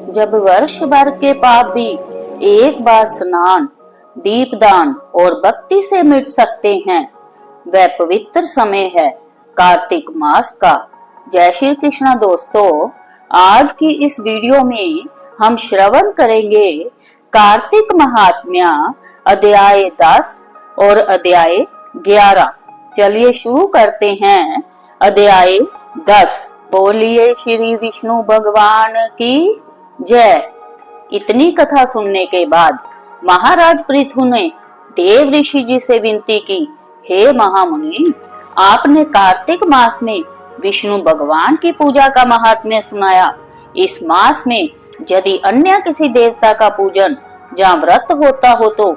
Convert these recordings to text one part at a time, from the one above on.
जब वर्ष भर के पाप भी एक बार स्नान, दीपदान और भक्ति से मिट सकते हैं, वह पवित्र समय है कार्तिक मास का। जय श्री कृष्ण दोस्तों, आज की इस वीडियो में हम श्रवण करेंगे कार्तिक महात्म्य अध्याय 10 और अध्याय 11। चलिए शुरू करते हैं अध्याय 10। बोलिए श्री विष्णु भगवान की जय। इतनी कथा सुनने के बाद महाराज पृथु ने देव ऋषि जी से विनती की, हे महामुनि, आपने कार्तिक मास में विष्णु भगवान की पूजा का महात्म्य सुनाया। इस मास में यदि अन्य किसी देवता का पूजन जहाँ व्रत होता हो तो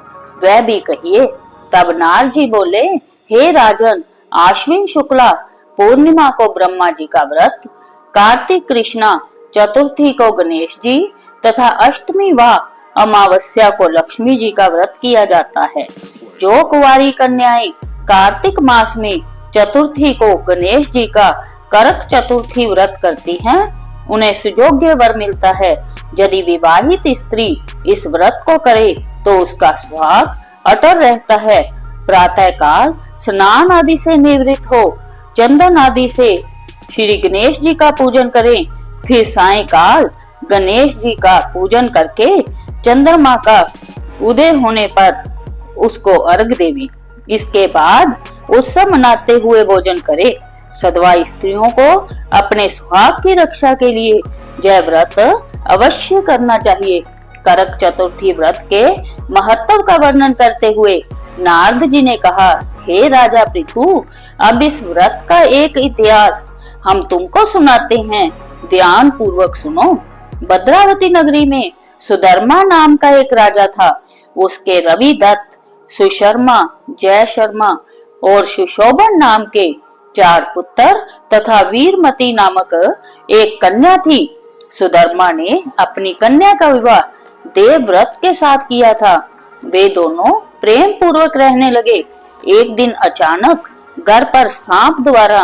वह भी कहिए। तब नारद जी बोले, हे राजन, आश्विन शुक्ला पूर्णिमा को ब्रह्मा जी का व्रत, कार्तिक कृष्णा चतुर्थी को गणेश जी तथा अष्टमी व अमावस्या को लक्ष्मी जी का व्रत किया जाता है। जो कुंवारी कन्याएं कार्तिक मास में चतुर्थी को गणेश जी का करक चतुर्थी व्रत करती हैं, उन्हें सुयोग्य वर मिलता है। यदि विवाहित स्त्री इस व्रत को करे तो उसका सुहाग अटल रहता है। प्रातः काल स्नान आदि से निवृत्त हो चंदन आदि से श्री गणेश जी का पूजन करें, फिर सायंकाल गणेश जी का पूजन करके चंद्रमा का उदय होने पर उसको अर्घ देवी। इसके बाद उत्सव मनाते हुए भोजन करे। सधवा स्त्रियों को अपने सुहाग की रक्षा के लिए यह व्रत अवश्य करना चाहिए। करक चतुर्थी व्रत के महत्व का वर्णन करते हुए नारद जी ने कहा, हे राजा पृथु, अब इस व्रत का एक इतिहास हम तुमको सुनाते हैं, ध्यान पूर्वक सुनो। भद्रावती नगरी में सुधर्मा नाम का एक राजा था। उसके रवि दत्त, सुशर्मा, जय शर्मा और सुशोभन नाम के 4 पुत्र तथा वीरमती नामक एक कन्या थी। सुधर्मा ने अपनी कन्या का विवाह देवव्रत के साथ किया था। वे दोनों प्रेम पूर्वक रहने लगे। एक दिन अचानक घर पर सांप द्वारा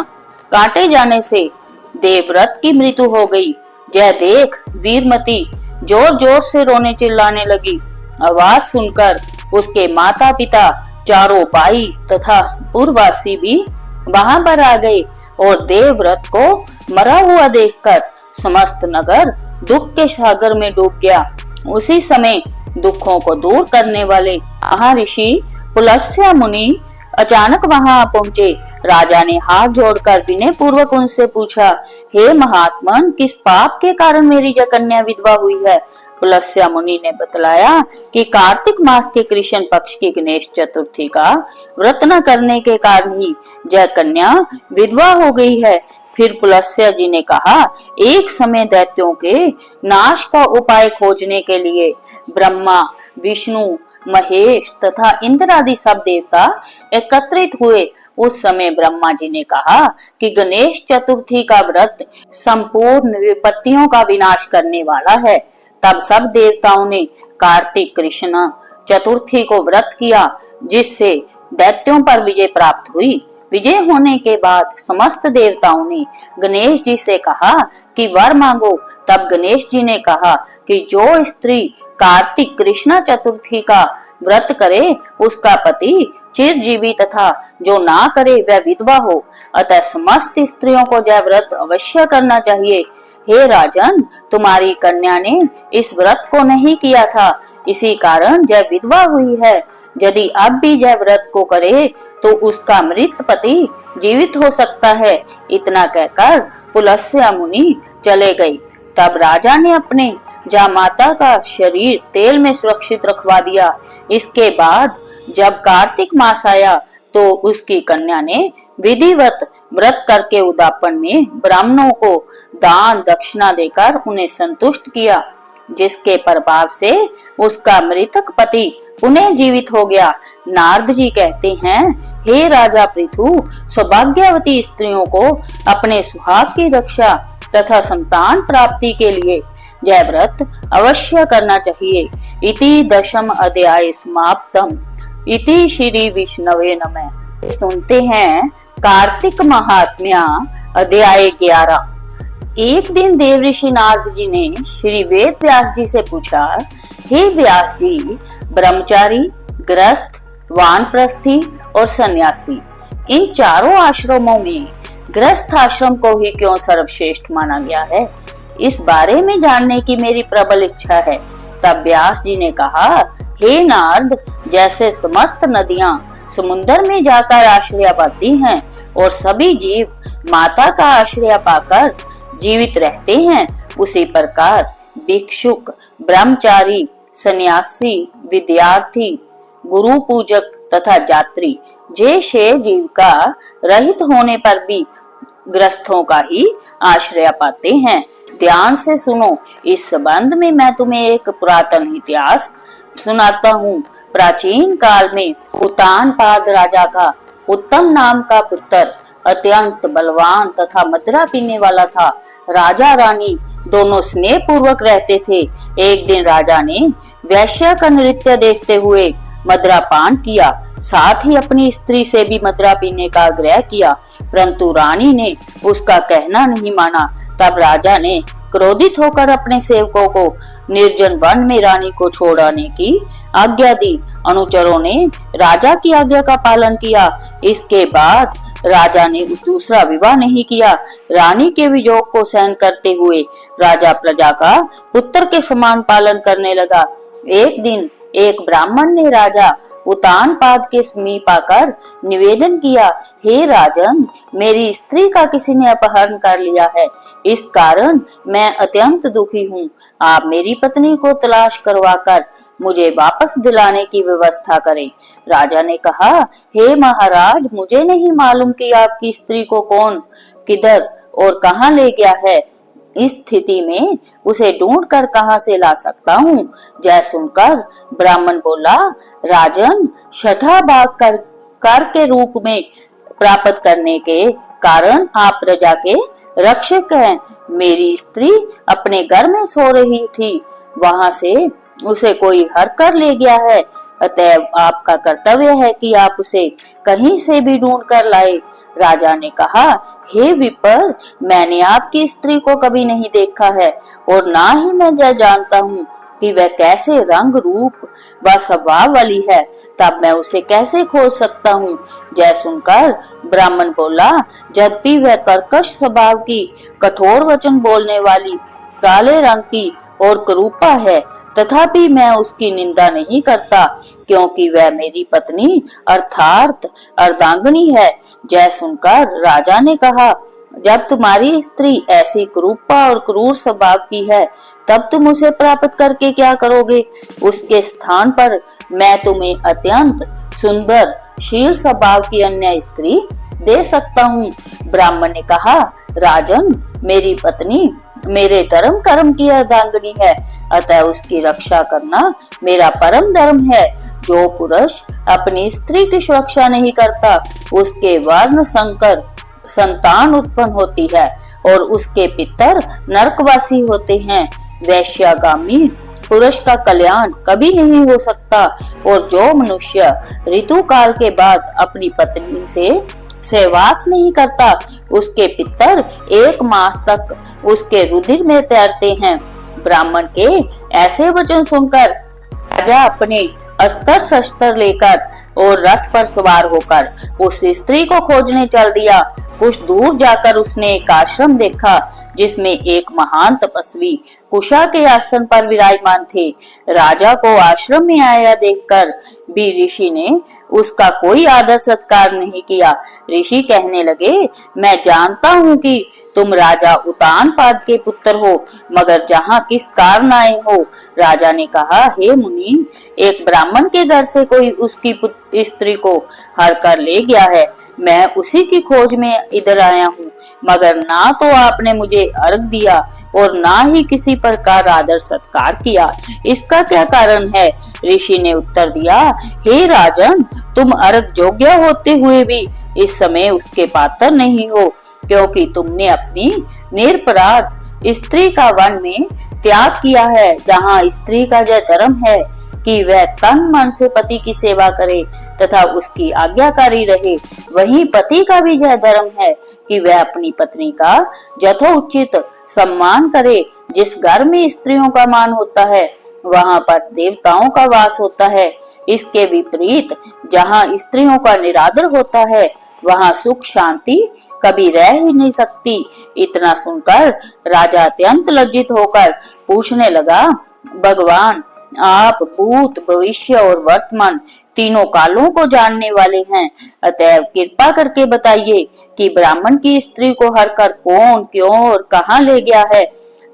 काटे जाने से देवव्रत की मृत्यु हो गई। यह देख वीरमती जोर जोर से रोने चिल्लाने लगी। आवाज सुनकर उसके माता पिता, चारों भाई तथा पूर्ववासी भी वहां पर आ गए और देवव्रत को मरा हुआ देखकर समस्त नगर दुख के सागर में डूब गया। उसी समय दुखों को दूर करने वाले महर्षि पुलस्त्य मुनि अचानक वहां पहुंचे। राजा ने हाथ जोड़कर विनय पूर्वक उनसे पूछा, हे महात्मन, किस पाप के कारण मेरी यह कन्या विधवा हुई है? पुलस्त्य मुनि ने बतलाया कि कार्तिक मास के कृष्ण पक्ष की गणेश चतुर्थी का व्रत न करने के कारण ही यह कन्या विधवा हो गई है। फिर पुलस्त्य जी ने कहा, एक समय दैत्यों के नाश का उपाय खोजने के लिए ब्रह्मा, विष्णु, महेश तथा इंद्र आदि सब देवता एकत्रित हुए। उस समय ब्रह्मा जी ने कहा कि गणेश चतुर्थी का व्रत संपूर्ण विपत्तियों का विनाश करने वाला है। तब सब देवताओं ने कार्तिक कृष्ण चतुर्थी को व्रत किया, जिससे दैत्यों पर विजय प्राप्त हुई। विजय होने के बाद समस्त देवताओं ने गणेश जी से कहा कि वर मांगो। तब गणेश जी ने कहा कि जो स्त्री कार्तिक कृष्ण चतुर्थी का व्रत करे उसका पति चिरजीवी तथा जो ना करे वह विधवा हो। अतः समस्त स्त्रियों को यह व्रत अवश्य करना चाहिए। हे राजन, तुम्हारी कन्या ने इस व्रत को नहीं किया था, इसी कारण यह विधवा हुई है। यदि अब भी यह व्रत को करे तो उसका मृत पति जीवित हो सकता है। इतना कहकर पुलस्त्य मुनि चले गए। तब राजा ने अपने जामाता का शरीर तेल में सुरक्षित रखवा दिया। इसके बाद जब कार्तिक मास आया तो उसकी कन्या ने विधिवत व्रत करके उद्यापन में ब्राह्मणों को दान दक्षिणा देकर उन्हें संतुष्ट किया, जिसके प्रभाव से उसका मृतक पति पुनः जीवित हो गया। नारद जी कहते हैं, हे राजा पृथु, सौभाग्यवती स्त्रियों को अपने सुहाग की रक्षा तथा संतान प्राप्ति के लिए यह व्रत अवश्य करना चाहिए। इति दशम अध्याय समाप्तम। इति श्री विष्णवे नमः। सुनते हैं कार्तिक महात्म्य अध्याय 11। एक दिन देवऋषि नारद जी ने श्री वेद व्यास जी से पूछा, हे व्यास जी, ब्रह्मचारी, गृहस्थ, वानप्रस्थी और सन्यासी, इन चारों आश्रमों में गृहस्थ आश्रम को ही क्यों सर्वश्रेष्ठ माना गया है? इस बारे में जानने की मेरी प्रबल इच्छा है। तब व्यास जी ने कहा, हे नारद, जैसे समस्त नदियां समुद्र में जाकर आश्रय पाती हैं और सभी जीव माता का आश्रय पाकर जीवित रहते हैं, उसी प्रकार भिक्षुक, ब्रह्मचारी, सन्यासी, विद्यार्थी, गुरु पूजक तथा यात्री जैसे जीविका रहित होने पर भी ग्रस्तों का ही आश्रय पाते हैं। ध्यान से सुनो, इस संबंध में मैं तुम्हें एक पुरातन इतिहास सुनाता हूँ। प्राचीन काल में उतानपाद राजा का उत्तम नाम का पुत्र अत्यंत बलवान तथा मदिरा पीने वाला था। राजा रानी दोनों स्नेह पूर्वक रहते थे। एक दिन राजा ने वैश्या का नृत्य देखते हुए मदिरा पान किया, साथ ही अपनी स्त्री से भी मदिरा पीने का आग्रह किया, परंतु रानी ने उसका कहना नहीं माना। तब राजा ने क्रोधित होकर अपने सेवकों को निर्जन वन में रानी को छोड़ाने की आज्ञा दी। अनुचरों ने राजा की आज्ञा का पालन किया। इसके बाद राजा ने दूसरा विवाह नहीं किया। रानी के वियोग को सहन करते हुए राजा प्रजा का पुत्र के समान पालन करने लगा। एक दिन एक ब्राह्मण ने राजा उतानपाद के समीप आकर निवेदन किया, हे राजन, मेरी स्त्री का किसी ने अपहरण कर लिया है, इस कारण मैं अत्यंत दुखी हूँ। आप मेरी पत्नी को तलाश करवाकर मुझे वापस दिलाने की व्यवस्था करें। राजा ने कहा, हे महाराज, मुझे नहीं मालूम कि आपकी स्त्री को कौन, किधर और कहाँ ले गया है। इस स्थिति में उसे ढूंढकर कहां से ला सकता हूँ? जय सुनकर ब्राह्मण बोला, राजन, छठा भाग कर के रूप में प्राप्त करने के कारण आप प्रजा के रक्षक हैं। मेरी स्त्री अपने घर में सो रही थी, वहां से उसे कोई हर कर ले गया है, अतएव आपका कर्तव्य है कि आप उसे कहीं से भी ढूंढ कर लाए। राजा ने कहा, हे विपर, मैंने आपकी स्त्री को कभी नहीं देखा है और ना ही मैं यह जानता हूँ कि वह कैसे रंग रूप व स्वभाव वाली है, तब मैं उसे कैसे खोज सकता हूँ। जय सुनकर ब्राह्मण बोला, जब भी वह कर्कश स्वभाव की, कठोर वचन बोलने वाली, काले रंग की और कुरूपा है, तथापि मैं उसकी निंदा नहीं करता, क्योंकि वह मेरी पत्नी अर्थात अर्धांगिनी है। जय सुनकर राजा ने कहा, जब तुम्हारी स्त्री ऐसी कुरूपा और क्रूर स्वभाव की है, तब तुम उसे प्राप्त करके क्या करोगे? उसके स्थान पर मैं तुम्हें अत्यंत सुंदर शील स्वभाव की अन्य स्त्री दे सकता हूँ। ब्राह्मण ने कहा, राजन, मेरी पत्नी मेरे धर्म कर्म की अर्धांगिनी है, अतः उसकी रक्षा करना मेरा परम धर्म है। जो पुरुष अपनी स्त्री की सुरक्षा नहीं करता, उसके वर्ण संकर संतान उत्पन्न होती है और उसके पितर नरकवासी होते हैं। वैश्यागामी पुरुष का कल्याण कभी नहीं हो सकता और जो मनुष्य ऋतु काल के बाद अपनी पत्नी से सहवास नहीं करता, उसके पितर 1 मास तक उसके रुधिर में तैरते हैं। ब्राह्मण के ऐसे वचन सुनकर राजा अपने अस्त्र शस्त्र लेकर और रथ पर सवार होकर उस स्त्री को खोजने चल दिया। कुछ दूर जाकर उसने एक आश्रम देखा जिसमें एक महान तपस्वी कुशा के आसन पर विराजमान थे। राजा को आश्रम में आया देखकर भी ऋषि ने उसका कोई आदर सत्कार नहीं किया। ऋषि कहने लगे, मैं जानता हूँ कि तुम राजा उतानपाद के पुत्र हो, मगर जहाँ किस कारण आए हो? राजा ने कहा, हे मुनि, एक ब्राह्मण के घर से कोई उसकी स्त्री को हर कर ले गया है। मैं उसी की खोज में इधर आया हूँ, मगर ना तो आपने मुझे अर्घ दिया और ना ही किसी प्रकार आदर सत्कार किया। इसका क्या कारण है? ऋषि ने उत्तर दिया, हे राजन, तुम अर्घ योग्य होते हुए भी इस समय उसके पात्र नहीं हो, क्योंकि तुमने अपनी निरपराध स्त्री का वन में त्याग किया है। जहाँ स्त्री का यह धर्म है कि वह तन मन से पति की सेवा करे तथा उसकी आज्ञाकारी रहे, वहीं पति का भी यह धर्म है कि वह अपनी पत्नी का यथोचित सम्मान करे। जिस घर में स्त्रियों का मान होता है वहां पर देवताओं का वास होता है। इसके विपरीत जहां स्त्रियों का निरादर होता है वहां सुख शांति कभी रह ही नहीं सकती। इतना सुनकर राजा अत्यंत लज्जित होकर पूछने लगा, भगवान, आप भूत, भविष्य और वर्तमान तीनों कालों को जानने वाले हैं, अतएव कृपा करके बताइए कि ब्राह्मण की स्त्री को हरकर कौन, क्यों और कहाँ ले गया है।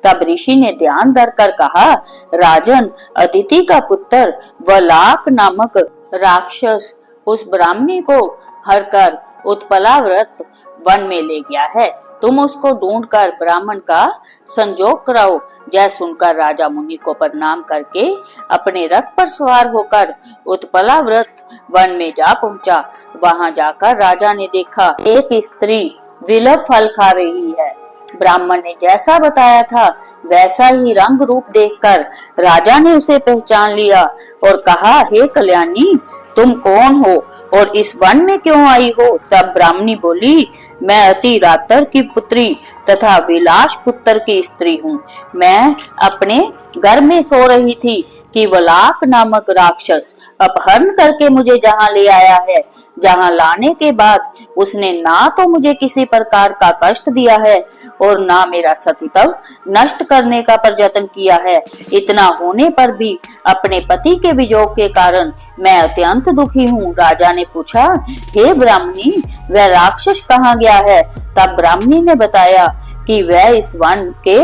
तब ऋषि ने ध्यान धरकर कहा, राजन, अदिति का पुत्र वलाक नामक राक्षस उस ब्राह्मणी को हरकर उत्पलाव्रत वन में ले गया है। तुम उसको ढूंढकर ब्राह्मण का संजोग कराओ। यह सुनकर राजा मुनि को प्रणाम करके अपने रथ पर सवार होकर उत्पलाव्रत वन में जा पहुंचा। वहां जाकर राजा ने देखा एक स्त्री विलप फल खा रही है। ब्राह्मण ने जैसा बताया था वैसा ही रंग रूप देखकर राजा ने उसे पहचान लिया और कहा, हे कल्याणी, तुम कौन हो और इस वन में क्यों आई हो। तब ब्राह्मणी बोली, मैं अति रातर की पुत्री तथा विलास पुत्र की स्त्री हूँ। मैं अपने घर में सो रही थी कि वलाक नामक राक्षस अपहरण करके मुझे जहाँ ले आया है, जहाँ लाने के बाद उसने ना तो मुझे किसी प्रकार का कष्ट दिया है और ना मेरा सतीत्व नष्ट करने का प्रयत्न किया है। इतना होने पर भी अपने पति के वियोग के कारण मैं अत्यंत दुखी हूँ। राजा ने पूछा, हे ब्राह्मणी, वह राक्षस कहाँ गया है। तब ब्राह्मणी ने बताया कि वह इस वन के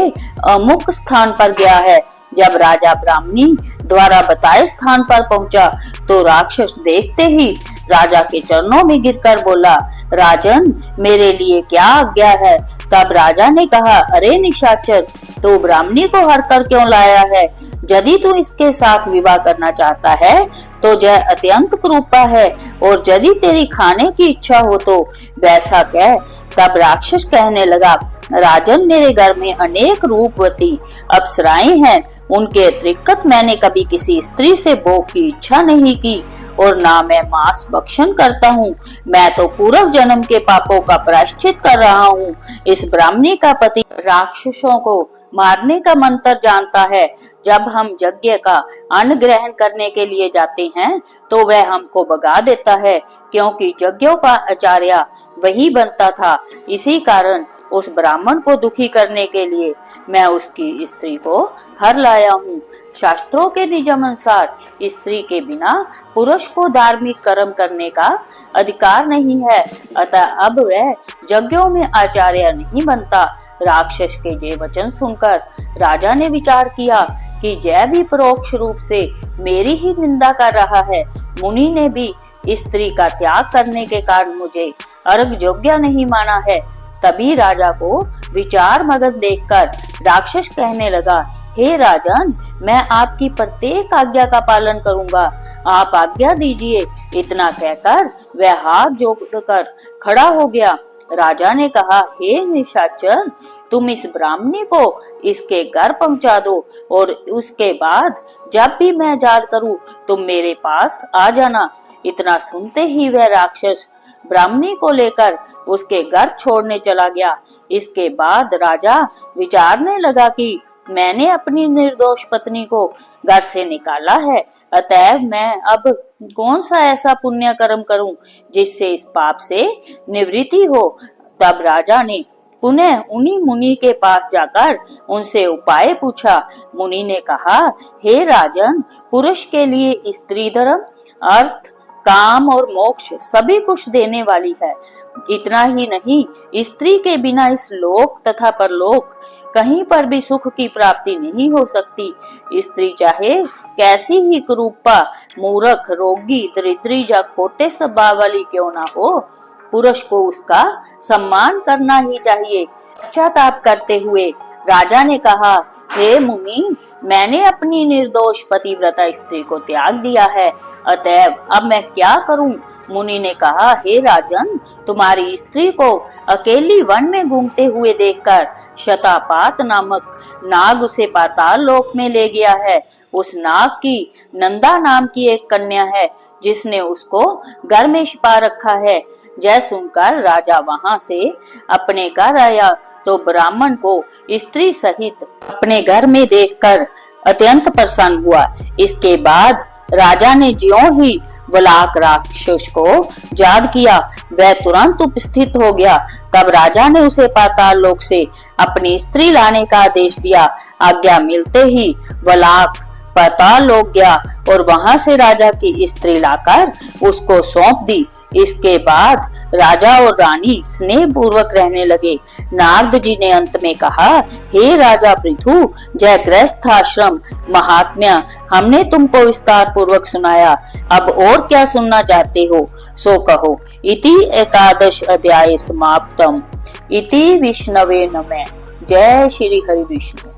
अमुक स्थान पर गया है। जब राजा ब्राह्मणी द्वारा बताए स्थान पर पहुंचा तो राक्षस देखते ही राजा के चरणों में गिरकर बोला, राजन, मेरे लिए क्या आज्ञा है। तब राजा ने कहा, अरे निशाचर, तू ब्राह्मणी को हर कर क्यों लाया है। यदि तू इसके साथ विवाह करना चाहता है तो यह अत्यंत क्रूपा है, और यदि तेरी खाने की इच्छा हो तो वैसा कह। तब राक्षस कहने लगा, राजन, मेरे घर में अनेक रूपवती अप्सराएं हैं। उनके अतिरिक्त मैंने कभी किसी स्त्री से भोग की इच्छा नहीं की और ना मैं मांस भक्षण करता हूँ। मैं तो पूर्व जन्म के पापों का प्रायश्चित कर रहा हूँ। इस ब्राह्मणी का पति राक्षसों को मारने का मंत्र जानता है। जब हम यज्ञ का अन्न ग्रहण करने के लिए जाते हैं तो वह हमको भगा देता है, क्योंकि यज्ञों का आचार्य वही बनता था। इसी कारण उस ब्राह्मण को दुखी करने के लिए मैं उसकी स्त्री को हर लाया हूँ। शास्त्रों के नियम अनुसार स्त्री के बिना पुरुष को धार्मिक कर्म करने का अधिकार नहीं है, अतः अब वह यज्ञों में आचार्य नहीं बनता। राक्षस के ये वचन सुनकर राजा ने विचार किया कि यह भी परोक्ष रूप से मेरी ही निंदा कर रहा है। मुनि ने भी स्त्री का त्याग करने के कारण मुझे अर्घ योग्य नहीं माना है। तभी राजा को विचार मगन देखकर राक्षस कहने लगा, हे राजन, मैं आपकी प्रत्येक आज्ञा का पालन करूंगा, आप आज्ञा दीजिए। इतना कहकर वह हाथ जोड़कर खड़ा हो गया। राजा ने कहा, हे निशाचर, तुम इस ब्राह्मणी को इसके घर पहुंचा दो और उसके बाद जब भी मैं याद करूं तुम मेरे पास आ जाना। इतना सुनते ही वह राक्षस ब्राह्मणी को लेकर उसके घर छोड़ने चला गया। इसके बाद राजा विचारने लगा कि मैंने अपनी निर्दोष पत्नी को घर से निकाला है, अतएव मैं अब कौन सा ऐसा पुण्य कर्म करूं जिससे इस पाप से निवृत्ति हो। तब राजा ने पुनः उन्हीं मुनि के पास जाकर उनसे उपाय पूछा। मुनि ने कहा, हे राजन, पुरुष के लिए स्त्री धर्म, अर्थ, काम और मोक्ष सभी कुछ देने वाली है। इतना ही नहीं, स्त्री के बिना इस लोक तथा परलोक कहीं पर भी सुख की प्राप्ति नहीं हो सकती। स्त्री चाहे कैसी ही कुरूपा, मूर्ख, रोगी, दरिद्री या खोटे स्वभाव वाली क्यों ना हो, पुरुष को उसका सम्मान करना ही चाहिए। पश्चाताप करते हुए राजा ने कहा, हे मुनि, मैंने अपनी निर्दोष पतिव्रता स्त्री को त्याग दिया है, अतएव अब मैं क्या करूं। मुनि ने कहा, हे राजन, तुम्हारी स्त्री को अकेली वन में घूमते हुए देखकर शतापात नामक नाग उसे पाताल लोक में ले गया है। उस नाग की नंदा नाम की एक कन्या है जिसने उसको घर में छिपा रखा है। यह सुनकर राजा वहां से अपने घर आया तो ब्राह्मण को स्त्री सहित अपने घर में देखकर अत्यंत प्रसन्न हुआ। इसके बाद राजा ने ज्यों ही वलाक राक्षस को याद किया, वह तुरंत उपस्थित हो गया। तब राजा ने उसे पाताल लोक से अपनी स्त्री लाने का आदेश दिया। आज्ञा मिलते ही वलाक पाताल लोक गया और वहां से राजा की स्त्री लाकर उसको सौंप दी। इसके बाद राजा और रानी स्नेह पूर्वक रहने लगे। नारद जी ने अंत में कहा, हे राजा पृथु, जय गृहस्थ आश्रम महात्म्य हमने तुमको विस्तार पूर्वक सुनाया, अब और क्या सुनना चाहते हो सो कहो। इति एकादश अध्याय समाप्तम। इति विष्णवे नमः। जय श्री हरि विष्णु।